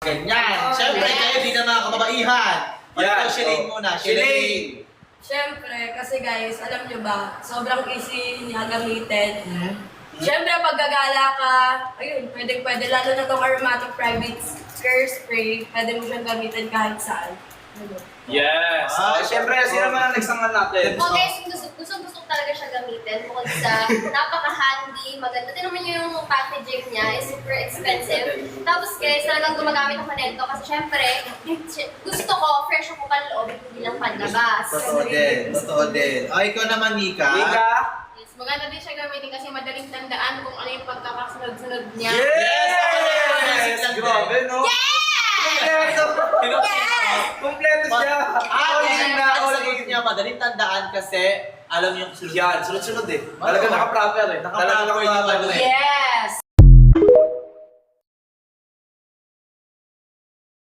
Ganyan. Siyempre, kayo din ang mga kababaihan. Ikaw, Shelane muna. Shelane. Siyempre, kasi guys, alam nyo ba, sobrang easy niya gamitin. Siyempre, pag gagala ka, ayun, pwede, lalo na itong aromatic private care spray, pwede mo siyang gamitin kahit saan. Yes. Siyempre, sino man ang nagsangan natin? Okay, gusto talaga siya gamitin bukod sa napaka-handy, maganda. Tignan mo yung packaging niya, is super expensive. Tapos guys, talagang gumagamit ako nito kasi syempre, gusto ko, fresh ako panloob, hindi lang panlabas. Totoo din. O, ikaw naman, Nika. Nika? Yes, maganda din siya gamitin kasi madaling tandaan kung ano yung pagkakasunod-sunod niya. Yes! Grabe, no? Kompleto siya! Sagot niya, madaling tandaan kasi alam niyo yung Yan, sunod-sunod eh. Talaga naka-proper eh. Naka-proper yung ano eh. Yes!